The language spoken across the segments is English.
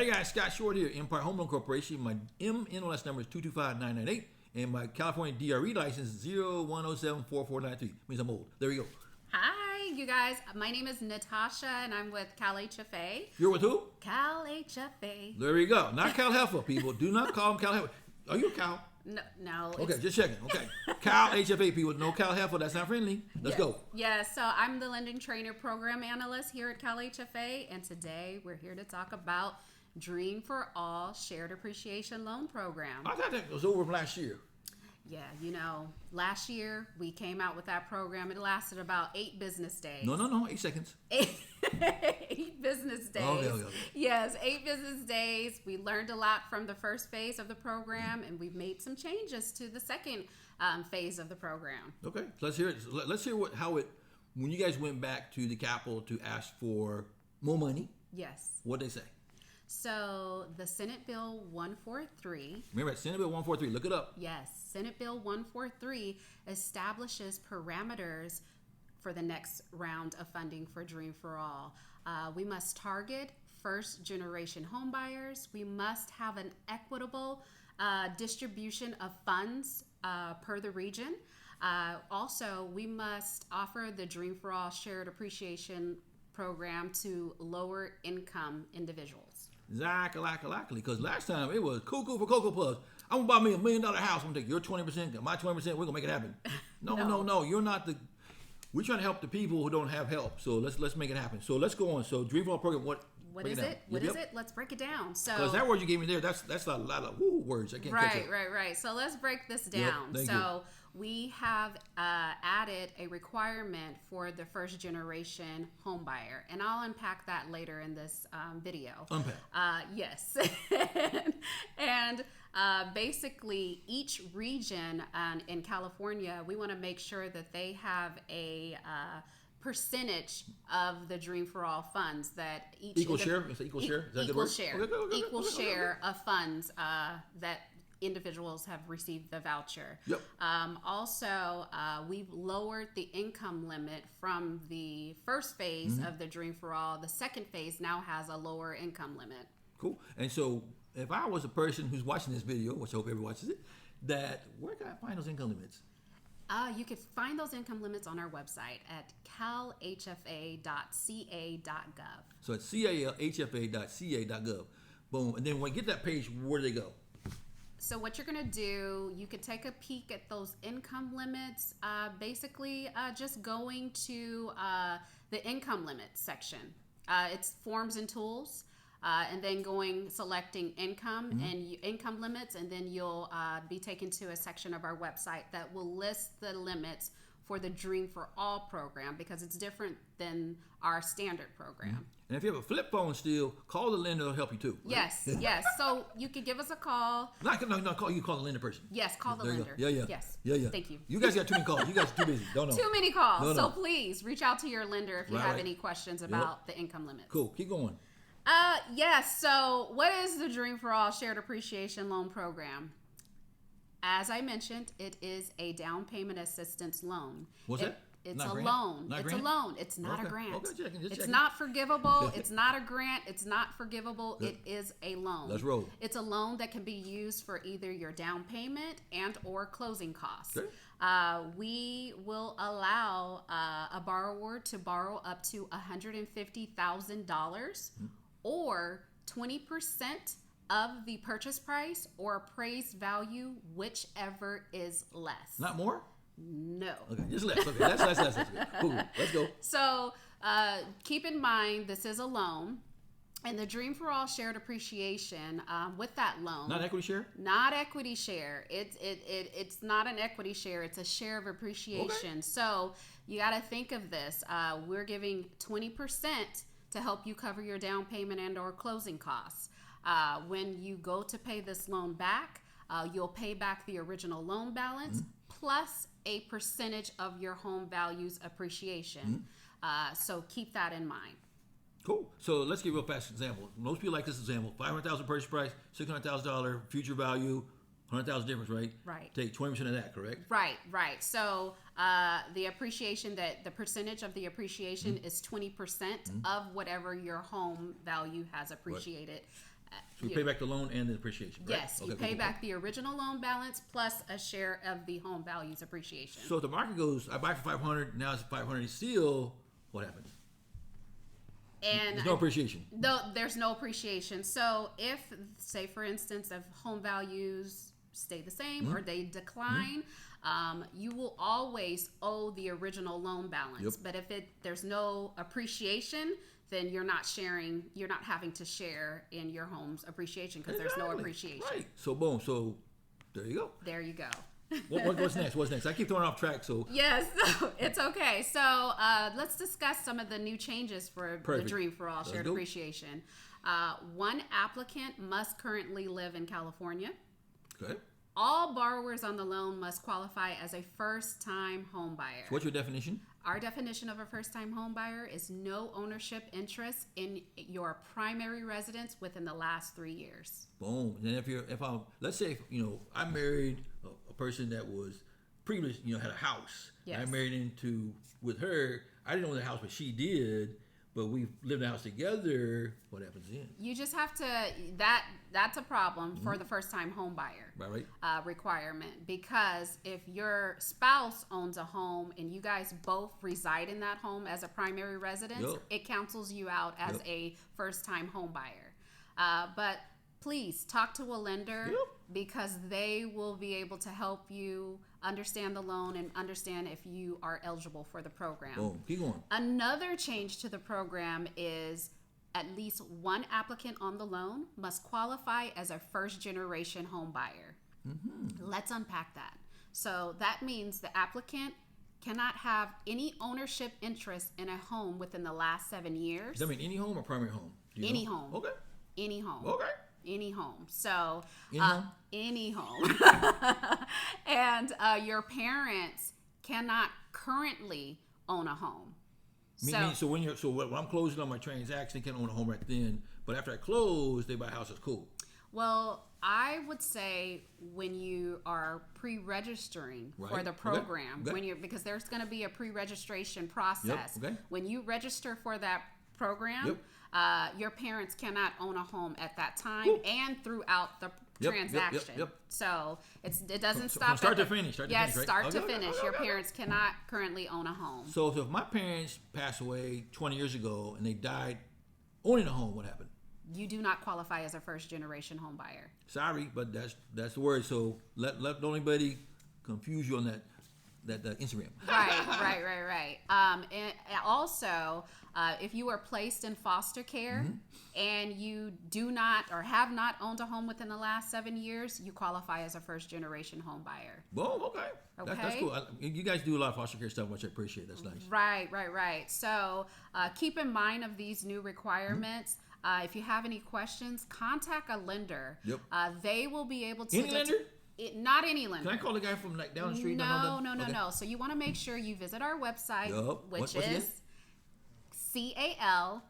Hey guys, Scott Short here, Empire Home Loan Corporation. My MNOS number is 225998, and my California DRE license is 01074493. Means I'm old. There we go. Hi, you guys. My name is Natasha, and I'm with CalHFA. You're with who? CalHFA. There we go. Not CalHFA, people. Do not call him CalHFA. Are you a Cal? No. Okay, just checking. Okay. CalHFA, people. No CalHFA. That's not friendly. Let's go. Yeah, so I'm the Lending Trainer Program Analyst here at CalHFA, and today we're here to talk about Dream for All Shared Appreciation Loan Program. I thought that was over from last year. Yeah, last year we came out with that program. It lasted about 8 business days. No, 8 seconds. 8 business days. Okay. Yes, 8 business days. We learned a lot from the first phase of the program, and we've made some changes to the second phase of the program. Okay, so let's hear it. Let's hear when you guys went back to the Capitol to ask for more money. Yes. What'd they say? So the Senate Bill 143. Remember, Senate Bill 143. Look it up. Yes, Senate Bill 143 establishes parameters for the next round of funding for Dream for All. We must target first-generation homebuyers. We must have an equitable distribution of funds per the region. Also, we must offer the Dream for All Shared Appreciation Program to lower-income individuals. Exactly, because last time it was cuckoo for Cocoa Puffs. I'm gonna buy me $1 million house. I'm gonna take your 20%, my 20%. We're gonna make it happen. No. You're not the. We're trying to help the people who don't have help. So let's make it happen. So let's go on. So Dream for All program. What is it? What is it? Let's break it down. So because that word you gave me there, that's a lot of words. I can't catch up. Right. So let's break this down. Yep, we have added a requirement for the first generation home buyer, and I'll unpack that later in this video. Unpack. Yes. and basically each region in California, we want to make sure that they have a percentage of the Dream for All funds that each equal share. Is that equal share? Is that equal good share. Okay. Equal share of funds that individuals have received the voucher. Yep. Also, we've lowered the income limit from the first phase of the Dream for All. The second phase now has a lower income limit. Cool. And so, if I was a person who's watching this video, which I hope everyone watches it, where can I find those income limits? You can find those income limits on our website at calhfa.ca.gov. So it's calhfa.ca.gov. Boom. And then when you get that page, where do they go? So what you're going to do, you could take a peek at those income limits, basically just going to the income limits section. It's forms and tools, and then selecting income and income limits, and then you'll be taken to a section of our website that will list the limits for the Dream for All program, because it's different than our standard program. And if you have a flip phone still, call the lender, they'll help you too. Right? Yes. So you can give us a call. Not call you, call the lender person. Yes, call the lender. Yeah. Yes. Yeah. Thank you. You guys got too many calls. You guys are too busy. Don't know. Too many calls. No. So please reach out to your lender if you have any questions about the income limits. Cool. Keep going. Yes. So what is the Dream for All Shared Appreciation Loan Program? As I mentioned, it is a down payment assistance loan. What's that? It's not a grant? loan. Not It's grant? a loan. It's not Okay. a grant. Okay, just it's checking. not forgivable. It's not a grant. It's not forgivable. Good. It is a loan. Let's roll. It's a loan that can be used for either your down payment and or closing costs. Okay. We will allow a borrower to borrow up to $150,000 or 20% of the purchase price or appraised value, whichever is less. Not more? No. Okay, just less. Okay, that's less. Cool. Let's go. So keep in mind, this is a loan. And the Dream for All Shared Appreciation, with that loan. Not equity share? Not equity share. It's not an equity share. It's a share of appreciation. Okay. So you got to think of this. We're giving 20% to help you cover your down payment and or closing costs. When you go to pay this loan back, you'll pay back the original loan balance plus a percentage of your home value's appreciation. So keep that in mind. Cool. So let's give you a real fast example. Most people like this example: $500,000 purchase price, $600,000 future value, $100,000 difference, right? Right. Take 20% of that, correct? Right. So the appreciation, the percentage of the appreciation is 20% of whatever your home value has appreciated. So you pay back the loan and the appreciation, right? Yes, you pay back the original loan balance plus a share of the home values appreciation. So if the market goes, I buy for 500, now it's 500 still, what happens? And there's no appreciation. No, there's no appreciation. So if, say for instance, if home values stay the same or they decline, you will always owe the original loan balance. Yep. But if there's no appreciation, then you're not having to share in your home's appreciation because there's no appreciation. Right. So boom. So there you go. There you go. What's next? What's next? I keep throwing off track. So yes, it's okay. So let's discuss some of the new changes for the Dream for All shared appreciation. One applicant must currently live in California. Okay. All borrowers on the loan must qualify as a first-time home buyer. So what's your definition? Our definition of a first-time home buyer is no ownership interest in your primary residence within the last 3 years. Boom. And then let's say I married a person that was previous, had a house. Yes. I married with her. I didn't own the house, but she did. But we lived in the house together. What happens then? You just have to. That's a problem for the first-time home buyer. Right. Requirement, because if your spouse owns a home and you guys both reside in that home as a primary residence, it cancels you out as a first-time home buyer. But please talk to a lender because they will be able to help you understand the loan and understand if you are eligible for the program. Boom. Keep going. Another change to the program is at least one applicant on the loan must qualify as a first-generation home buyer. Mm-hmm. Let's unpack that. So that means the applicant cannot have any ownership interest in a home within the last 7 years. Does that mean any home or primary home? Any home. Okay. Any home. Okay. Any home. So any home. And your parents cannot currently own a home. So when I'm closing on my transaction, they can own a home right then. But after I close, they buy a house. That's cool. Well, I would say when you are pre-registering for the program, because there's going to be a pre-registration process. Yep. Okay. When you register for that program, your parents cannot own a home at that time and throughout the transaction. Yep. So it doesn't stop. From start to finish. Start to finish. Your parents cannot currently own a home. So if my parents passed away 20 years ago and they died owning a home, what happened? You do not qualify as a first-generation home buyer. Sorry, but that's the word. So don't anybody confuse you on that Instagram. Right. And also, if you are placed in foster care and you do not or have not owned a home within the last 7 years, you qualify as a first-generation home buyer. Boom. Okay. That's cool. You guys do a lot of foster care stuff, which I appreciate. That's nice. Right. So keep in mind of these new requirements. If you have any questions, contact a lender. Yep. They will be able to. Any lender? Not any lender. Can I call the guy from down the street? No. So you want to make sure you visit our website, which is CalHFA.ca.gov.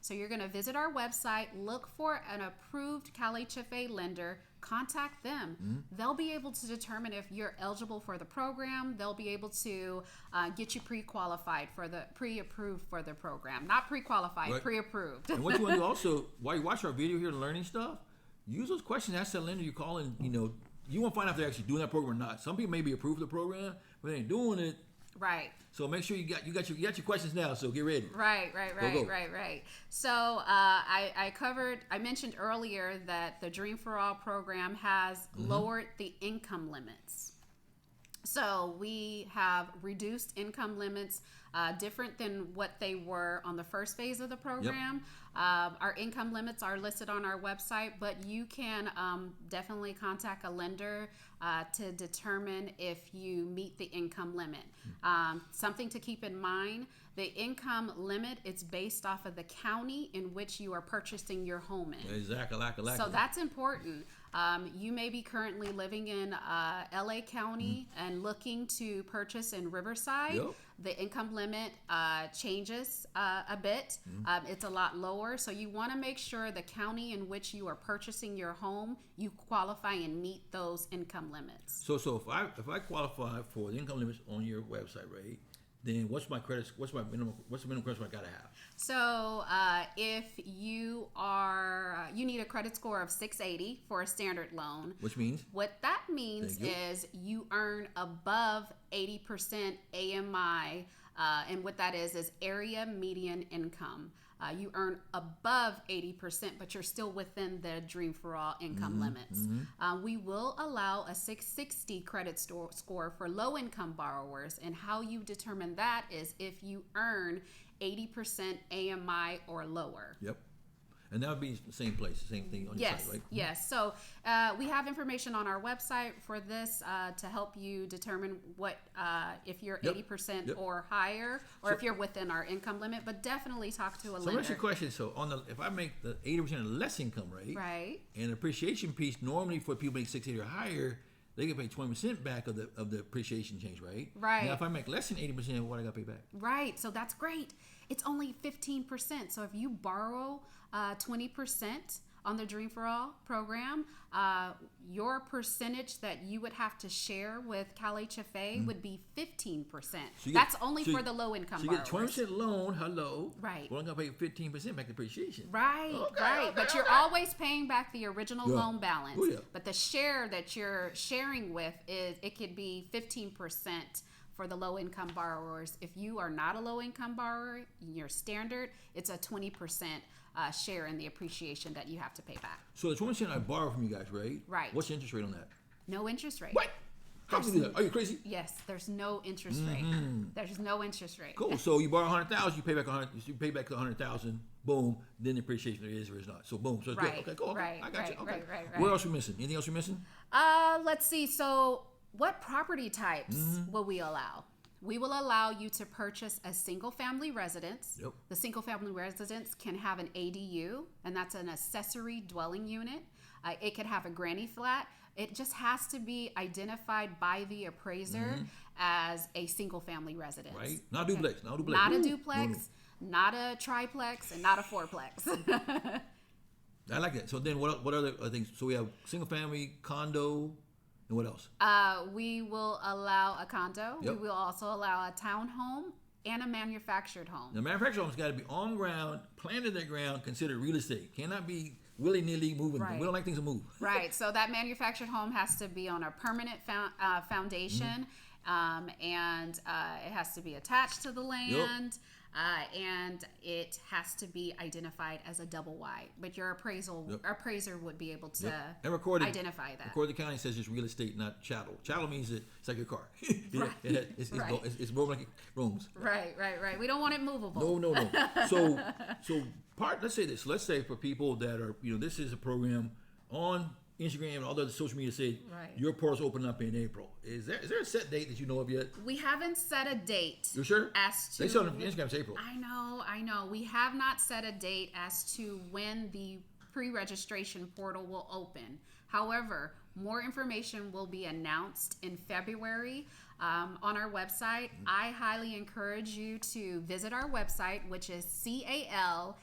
So you're going to visit our website, look for an approved CalHFA lender, contact them. They'll be able to determine if you're eligible for the program. They'll be able to get you pre-qualified pre-approved for the program. Not pre-qualified, pre-approved. And what you want to do also, while you watch our video here and learning stuff, use those questions, ask that lender you're calling, you want to find out if they're actually doing that program or not. Some people may be approved for the program, but they ain't doing it. Right. So make sure you got your questions now. So get ready. Right. So I mentioned earlier that the Dream for All program has lowered the income limits. So we have reduced income limits, different than what they were on the first phase of the program. Our income limits are listed on our website, but you can definitely contact a lender to determine if you meet the income limit. Something to keep in mind, the income limit is based off of the county in which you are purchasing your home in. Exactly. So that's important. You may be currently living in LA County and looking to purchase in Riverside. The income limit changes a bit. It's a lot lower. So you want to make sure the county in which you are purchasing your home, you qualify and meet those income limits. So if I qualify for the income limits on your website, right, then what's my credit? What's the minimum credit score I gotta have? So if you need a credit score of 680 for a standard loan. Which means? What that means is you earn above 80% AMI, and what that is area median income. You earn above 80%, but you're still within the Dream for All income limits. We will allow a 660 credit score for low-income borrowers, and how you determine that is if you earn 80% AMI or lower. Yep. And that would be the same place, the same thing on your site, right? Yes. So we have information on our website for this to help you determine what if you're 80% or higher, or if you're within our income limit. But definitely talk to a lender. So that's your question. So if I make the 80% or less income rate, right, and the appreciation piece normally for people make 680 or higher, they can pay 20% back of the appreciation change, right? Right. Now, if I make less than 80%, what I got to pay back? Right. So that's great. It's only 15%. So if you borrow 20% on the Dream for All program, your percentage that you would have to share with CalHFA would be 15%. That's only for the low income borrowers. So you get 20% loan, right. We're going to pay 15% back depreciation. Right, but you're always paying back the original loan balance. Oh, yeah. But the share that you're sharing with, it could be 15% for the low income borrowers. If you are not a low income borrower, you're standard, it's a 20% share in the appreciation that you have to pay back. So the 20% I borrow from you guys, right? Right. What's the interest rate on that? No interest rate. What? How can you do that? Are you crazy? Yes, there's no interest rate. There's no interest rate. Cool. So you borrow 100,000, you pay back 100. You pay back the 100,000. Boom. Then the appreciation is or is not. So boom. So it's right. good. Okay. Cool. Okay. Right. I got you. Okay. Right. What else are we missing? Anything else we're missing? Let's see. So what property types will we allow? We will allow you to purchase a single-family residence. Yep. The single-family residence can have an ADU, and that's an accessory dwelling unit. It could have a granny flat. It just has to be identified by the appraiser as a single-family residence. Right. Not a duplex. Not a duplex. Not a duplex, not a triplex, and not a fourplex. I like that. So then what other things? So we have single-family, condo, and what else? We will allow a condo. Yep. We will also allow a townhome and a manufactured home. The manufactured home's got to be on ground, planted in the ground, considered real estate. Cannot be willy-nilly moving. Right. We don't like things to move. Right. So that manufactured home has to be on a permanent foundation, and it has to be attached to the land. And it has to be identified as a double wide, but your appraiser would be able to identify that. Record the county says it's real estate, not chattel. Chattel means that it's like your car. It's more like rooms. Right. We don't want it movable. No. Let's say this. Let's say for people that are, this is a program on Instagram and all the other social media say your portal's open up in April. Is there a set date that you know of yet? We haven't set a date. You sure? As to they said on Instagram it's April. I know. We have not set a date as to when the pre-registration portal will open. However, more information will be announced in February on our website. I highly encourage you to visit our website, which is calhfa.ca.gov.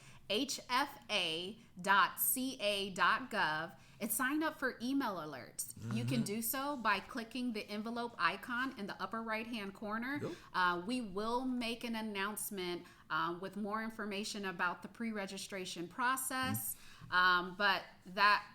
and sign up for email alerts. You can do so by clicking the envelope icon in the upper right-hand corner. We will make an announcement with more information about the pre-registration process, but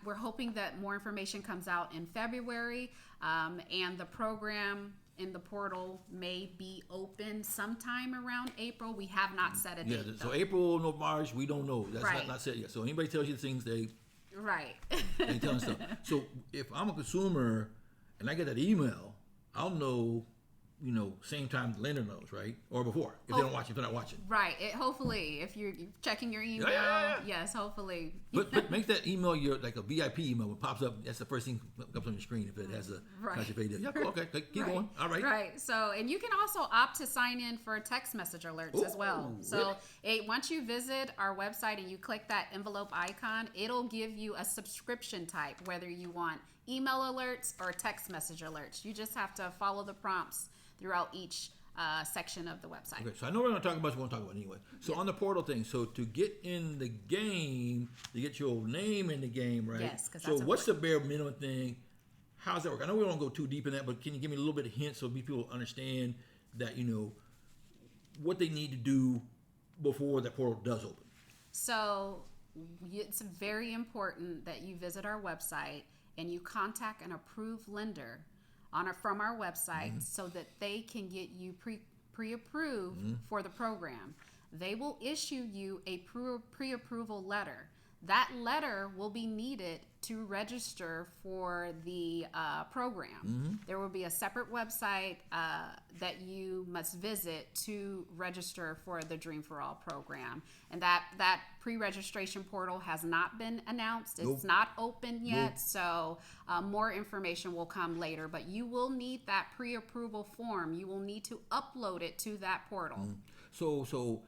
we're hoping that more information comes out in February, and the program in the portal may be open sometime around April. We have not set a date. So April, no March, we don't know. That's not set yet. So anybody tells you things, they tell stuff. So if I'm a consumer and I get that email, I'll know, same time the lender knows, right? Or before, if they're not watching. Right. Hopefully, if you're checking your email, yes, hopefully. But make that email like a VIP email. When it pops up, that's the first thing that comes on your screen if it has a CalHFA deal. Yeah, cool, okay, keep going. All right. Right. So, and you can also opt to sign in for text message alerts as well. So, once you visit our website and you click that envelope icon, it'll give you a subscription type, whether you want email alerts or text message alerts. You just have to follow the prompts throughout each section of the website. Okay, so I know we're going to talk about what we're going to talk about anyway. So on the portal thing, so to get in the game, to get your name in the game, right? Yes, because so what's the bare minimum thing? How's that work? I know we don't go too deep in that, but can you give me a little bit of hints so people understand that, what they need to do before that portal does open. So it's very important that you visit our website and you contact an approved lender from our website so that they can get you pre-approved for the program. They will issue you a pre-approval letter. That letter will be needed to register for the program. There will be a separate website that you must visit to register for the Dream for All program. And that pre-registration portal has not been announced. It's not open yet, so more information will come later. But you will need that pre-approval form. You will need to upload it to that portal. So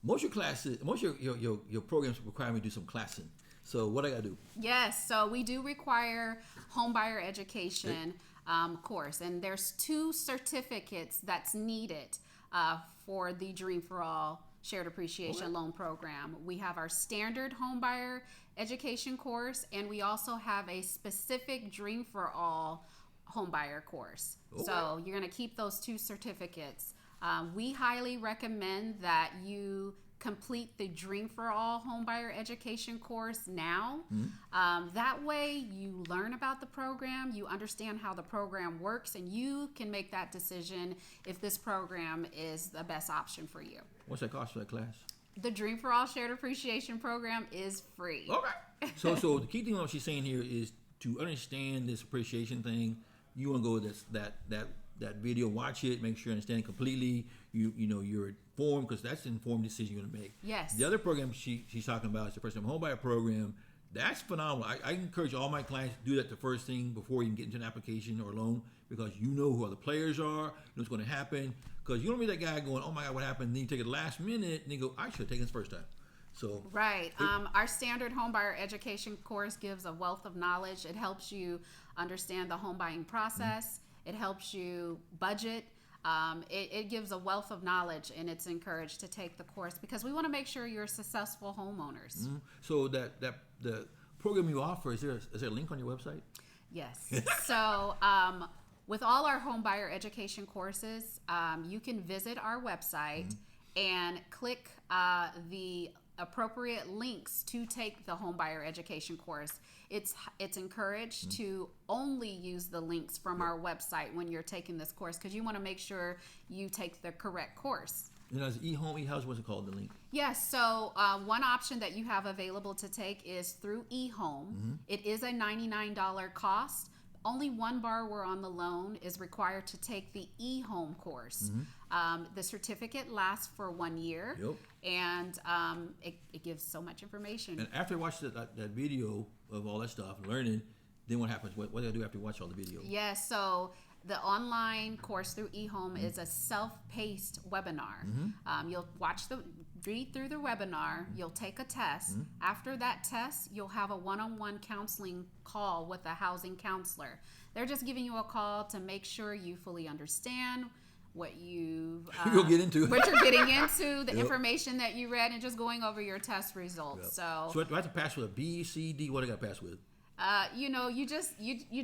most of your classes, most of your programs require me to do some classing. So what I got to do? Yes, so we do require home buyer education course, and there's 2 certificates that's needed for the Dream for All Shared Appreciation Loan Program. We have our standard home buyer education course, and we also have a specific Dream for All home buyer course. So you're going to keep those 2 certificates. We highly recommend that you complete the Dream for All homebuyer education course now. That way you learn about the program, you understand how the program works, and you can make that decision if this program is the best option for you. What's that cost for that class? The Dream for All Shared Appreciation Program is free. Okay. So the key thing what she's saying here is to understand this appreciation thing, you want to go with that video, watch it, make sure you understand it completely. You're informed, because that's the informed decision you're going to make. Yes. The other program she's talking about is the first time homebuyer program. That's phenomenal. I encourage all my clients to do that the first thing before you can get into an application or a loan, because you know who other players are, you know what's going to happen. Because you don't be that guy going, oh my God, what happened? And then you take it last minute and you go, I should have taken this first time. So right. Our standard homebuyer education course gives a wealth of knowledge. It helps you understand the home buying process. It helps you budget. It gives a wealth of knowledge, and it's encouraged to take the course because we want to make sure you're successful homeowners. So the program you offer, is there a link on your website? Yes. So with all our homebuyer education courses, you can visit our website and click the appropriate links to take the homebuyer education course. It's encouraged to only use the links from our website when you're taking this course, because you want to make sure you take the correct course. Is eHome, eHouse, what's it called, the link? Yes, so one option that you have available to take is through eHome. It is a $99 cost. Only one borrower on the loan is required to take the eHome course. The certificate lasts for 1 year, and it gives so much information. And after I watch that video of all that stuff, learning, then what happens? What do I do after you watch all the video? Yes, so the online course through eHome is a self-paced webinar. You'll read through the webinar, you'll take a test. After that test, you'll have a one-on-one counseling call with a housing counselor. They're just giving you a call to make sure you fully understand what you'll get into, what you're getting into, the information that you read, and just going over your test results. So do I have to pass with a B, C, D? What do I got to pass with? You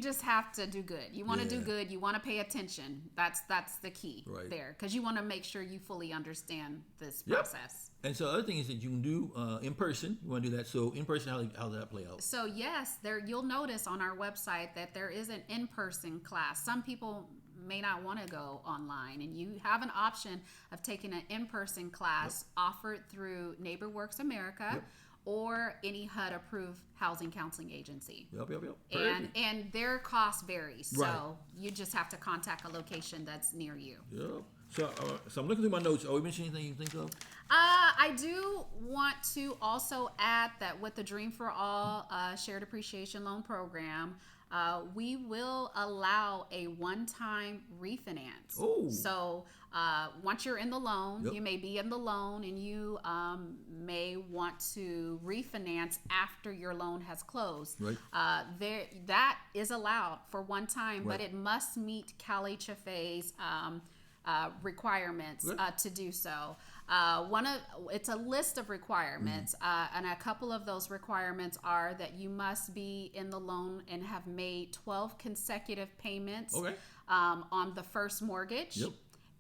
just have to do good. You want to do good. You want to pay attention. That's the key there, because you want to make sure you fully understand this process. And so the other thing is that you can do in person. You want to do that. So in person, how does that play out? So yes, you'll notice on our website that there is an in-person class. Some people may not want to go online, and you have an option of taking an in-person class offered through NeighborWorks America or any HUD approved housing counseling agency. And their cost varies. So you just have to contact a location that's near you. So I'm looking through my notes. Are we missing anything you think of? I do want to also add that with the Dream for All Shared Appreciation Loan Program, we will allow a one-time refinance. So once you're in the loan, you may be in the loan, and you may want to refinance after your loan has closed. That is allowed for one time, but it must meet CalHFA's requirements to do so. It's a list of requirements, and a couple of those requirements are that you must be in the loan and have made 12 consecutive payments on the first mortgage.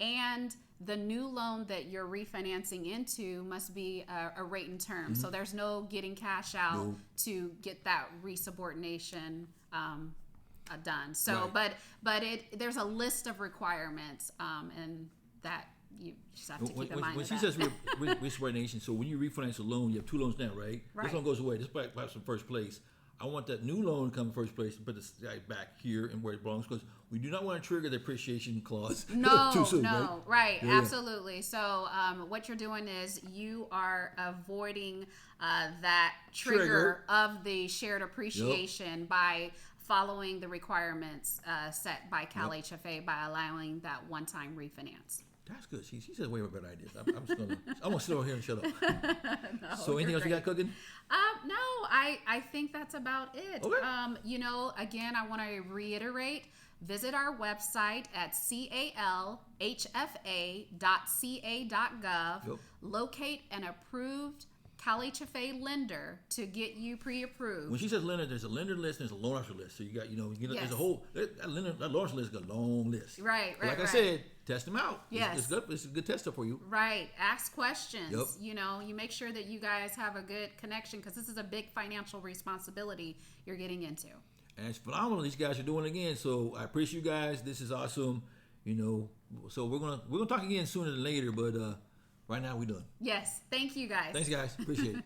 and the new loan that you're refinancing into must be a rate and term. So there's no getting cash out to get that resubordination done. So, Right. but there's a list of requirements, and that you just have to keep in mind. When of she that. says resubordination, so when you refinance a loan, you have 2 loans now, right? Right. This one goes away. This perhaps in first place. I want that new loan to come in first place and put this guy back here and where it belongs, because we do not want to trigger the appreciation clause too soon, Right, Yeah, yeah. absolutely. So what you're doing is you are avoiding that trigger of the shared appreciation by following the requirements set by CalHFA by allowing that one-time refinance. That's good. She says way more better ideas. I'm gonna sit over here and shut up. No, So anything you're else you got cooking? No, I think that's about it. Okay. Again, I want to reiterate, visit our website at calhfa.ca.gov. Yep. Locate an approved CalHFA lender to get you pre-approved. When she says lender, there's a lender list and there's a loan officer list. So you got, Yes. there's a whole that loan officer list is a long list. Right, But like I right. said, test them out. Yes. It's good. It's a good tester for you. Right. Ask questions. Yep. You make sure that you guys have a good connection, because this is a big financial responsibility you're getting into. And it's phenomenal. These guys are doing it again. So I appreciate you guys. This is awesome. So we're gonna talk again sooner than later. But right now we're done. Yes. Thank you guys. Thanks, guys. Appreciate it.